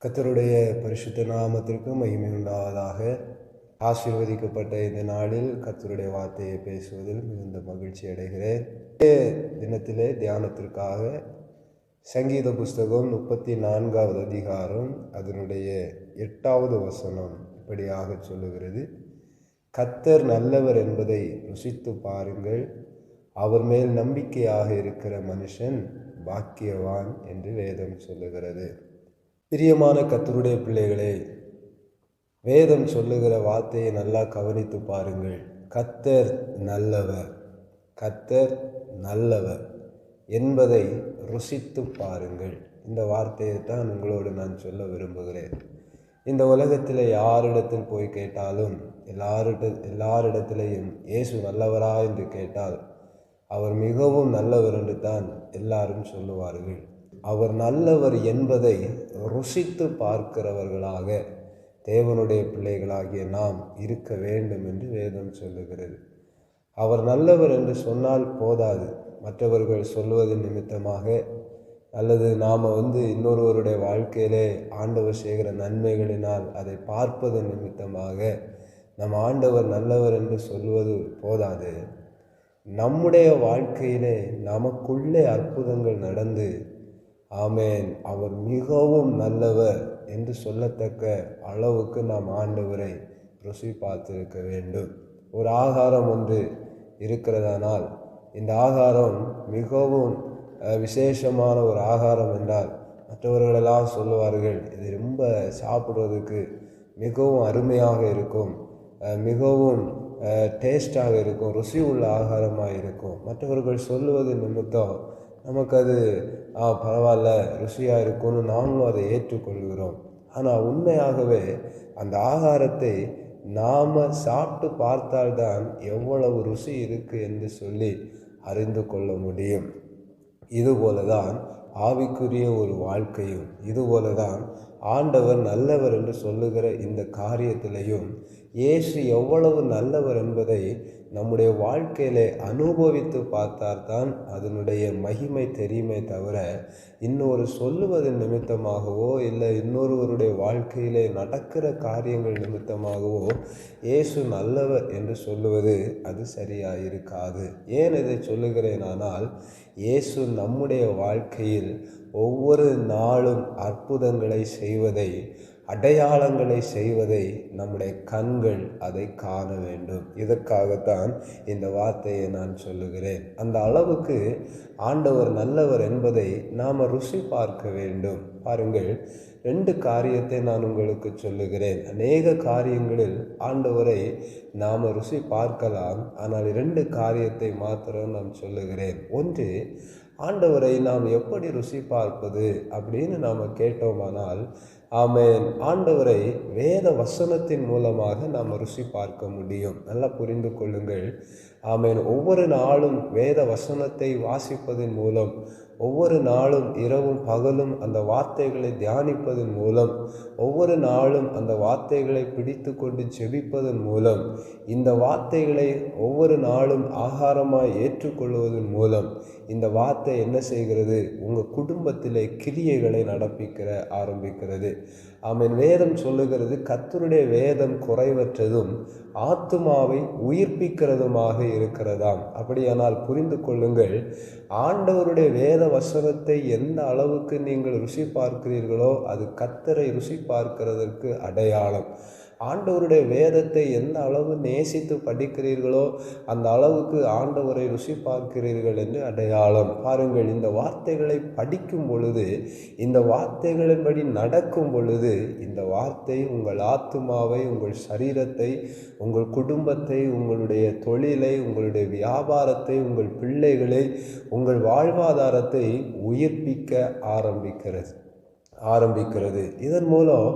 கர்த்தருடைய பரிசுத்த நாமத்திற்கு மகிமை உண்டாவதாக. ஆசீர்வதிக்கப்பட்ட இந்த நாளில் கர்த்தருடைய வார்த்தையை பேசுவதில் மிகுந்த மகிழ்ச்சி அடைகிறேன். தினத்திலே தியானத்திற்காக சங்கீத புஸ்தகம் 34வது அதிகாரம் அதனுடைய 8வது வசனம் இப்படியாக சொல்லுகிறது: கர்த்தர் நல்லவர் என்பதை ருசித்து பாருங்கள், அவர் மேல் நம்பிக்கையாக இருக்கிற மனுஷன் பாக்கியவான் என்று வேதம் சொல்லுகிறது. பிரியமான கர்த்தருடைய பிள்ளைகளே, வேதம் சொல்லுகிற வார்த்தையை நல்லா கவனித்து பாருங்கள். கர்த்தர் நல்லவர், கர்த்தர் நல்லவர் என்பதை ருசித்து பாருங்கள். இந்த வார்த்தையை தான் உங்களோடு நான் சொல்ல விரும்புகிறேன். இந்த உலகத்தில் யாரிடத்தில் போய் கேட்டாலும் எல்லாரிடத்திலையும் இயேசு நல்லவரா என்று கேட்டால் அவர் மிகவும் நல்லவர் என்று தான் எல்லாரும் சொல்லுவார்கள். அவர் நல்லவர் என்பதை ருசித்து பார்க்கிறவர்களாக தேவனுடைய பிள்ளைகளாகிய நாம் இருக்க வேண்டும் என்று வேதம் சொல்லுகிறது. அவர் நல்லவர் என்று சொன்னால் போதாது, மற்றவர்கள் சொல்வதன் நிமித்தமாக அல்லது நாம் இன்னொருவருடைய வாழ்க்கையிலே ஆண்டவர் செய்கிற நன்மைகளினால் அதை பார்ப்பதன் நிமித்தமாக நம் ஆண்டவர் நல்லவர் என்று சொல்வது போதாது. நம்முடைய வாழ்க்கையிலே நமக்குள்ளே அற்புதங்கள் நடந்து ஆமேன் அவர் மிகவும் நல்லவர் என்று சொல்லத்தக்க அளவுக்கு நாம் ஆண்டவரை ருசி பார்த்திருக்க வேண்டும். ஒரு ஆகாரம் ஒன்று இருக்கிறதானால் இந்த ஆகாரம் மிகவும் விசேஷமான ஒரு ஆகாரம் என்றால் மற்றவர்களெல்லாம் சொல்லுவார்கள், இது ரொம்ப சாப்பிடுவதற்கு மிகவும் அருமையாக இருக்கும், மிகவும் டேஸ்டாக இருக்கும், ருசி உள்ள ஆகாரமாக இருக்கும். மற்றவர்கள் சொல்லுவது நிமித்தம் நமக்கு அது பரவாயில்ல, ருசியாக இருக்கும்னு நாங்களும் அதை ஏற்றுக்கொள்கிறோம். ஆனால் உண்மையாகவே அந்த ஆகாரத்தை நாம் சாப்பிட்டு பார்த்தால்தான் எவ்வளவு ருசி இருக்குது என்று சொல்லி அறிந்து கொள்ள முடியும். இதுபோல தான் ஆவிக்குரிய ஒரு வாழ்க்கையும், இதுபோல தான் ஆண்டவர் நல்லவர் என்று சொல்லுகிற இந்த காரியத்திலையும் இயேசு எவ்வளவு நல்லவர் என்பதை நம்முடைய வாழ்க்கையிலே அனுபவித்து பார்த்தால்தான் அதனுடைய மகிமை தெரியுமே தவிர இன்னொரு சொல்லுவதன் நிமித்தமாகவோ இல்லை இன்னொருவருடைய வாழ்க்கையிலே நடக்கிற காரியங்கள் நிமித்தமாகவோ இயேசு நல்லவர் என்று சொல்லுவது அது சரியாக இருக்காது. ஏன் இதை சொல்லுகிறேனானால், இயேசு நம்முடைய வாழ்க்கையில் ஒவ்வொரு நாளும் அற்புதங்களை செய்வதை, அடையாளங்களை செய்வதை நம்முடைய கண்கள் அதை காண வேண்டும். இதற்காகத்தான் இந்த வார்த்தையை நான் சொல்லுகிறேன். அந்த அளவுக்கு ஆண்டவர் நல்லவர் என்பதை நாம் ருசி பார்க்க வேண்டும். பாருங்கள், 2 காரியத்தை நான் உங்களுக்கு சொல்லுகிறேன். அநேக காரியங்களில் ஆண்டவரை நாம் ருசி பார்க்கலாம், ஆனால் 2 காரியத்தை மாத்திரம் நான் சொல்லுகிறேன். ஒன்று, ஆண்டவரை நாம் எப்படி ருசி பார்ப்பது அப்படின்னு நாம் கேட்டோமானால், ஆமென், ஆண்டவரை வேத வசனத்தின் மூலமாக நாம் ருசி பார்க்க முடியும். நல்லா புரிந்து கொள்ளுங்கள். ஆமென். ஒவ்வொரு நாளும் வேத வசனத்தை வாசிப்பதன் மூலம், ஒவ்வொரு நாளும் இரவும் பகலும் அந்த வார்த்தைகளை தியானிப்பதன் மூலம், ஒவ்வொரு நாளும் அந்த வார்த்தைகளை பிடித்து கொண்டு ஜெபிப்பதன் மூலம், இந்த வார்த்தைகளை ஒவ்வொரு நாளும் ஆகாரமாய் ஏற்றுக்கொள்வதன் மூலம் இந்த வார்த்தை என்ன செய்கிறது? உங்கள் குடும்பத்திலே கிரியைகளை நடப்பிக்கிற ஆரம்பிக்கிறது. ஆமென். வேதம் சொல்லுகிறது, கர்த்தருடைய வேதம் குறைவற்றதும் ஆத்துமாவை உயிர்ப்பிக்கிறதுமாக இருக்கிறதாம். அப்படியானால் புரிந்து கொள்ளுங்கள், ஆண்டவருடைய வேத வசனத்தை எந்த அளவுக்கு நீங்கள் ருசி பார்க்கிறீர்களோ அது கர்த்தரை ருசி பார்க்கிறதற்கு அடையாளம். ஆண்டவருடைய வேதத்தை எந்த அளவு நேசித்து படிக்கிறீர்களோ அந்த அளவுக்கு ஆண்டவரை ருசி பார்க்கிறீர்கள் என்று அடையாளம். பாருங்கள், இந்த வார்த்தைகளை படிக்கும் பொழுது, இந்த வார்த்தைகளின்படி நடக்கும் பொழுது, இந்த வார்த்தை உங்கள் ஆத்துமாவை, உங்கள் சரீரத்தை, உங்கள் குடும்பத்தை, உங்களுடைய தொழிலை, உங்களுடைய வியாபாரத்தை, உங்கள் பிள்ளைகளை, உங்கள் வாழ்வாதாரத்தை உயிர்ப்பிக்க ஆரம்பிக்கிறது. இதன் மூலம்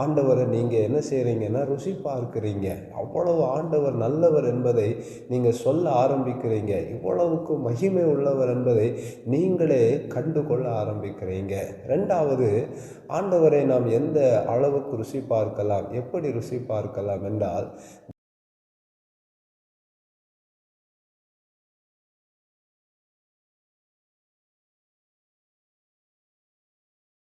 ஆண்டவரை நீங்கள் என்ன செய்கிறீங்கன்னா ருசி பார்க்குறீங்க. அவ்வளவு ஆண்டவர் நல்லவர் என்பதை நீங்கள் சொல்ல ஆரம்பிக்கிறீங்க. இவ்வளவுக்கு மகிமை உள்ளவர் என்பதை நீங்களே கண்டு கொள்ள ஆரம்பிக்கிறீங்க. 2வது, ஆண்டவரை நாம் எந்த அளவுக்கு ருசி பார்க்கலாம், எப்படி ருசி பார்க்கலாம் என்றால்,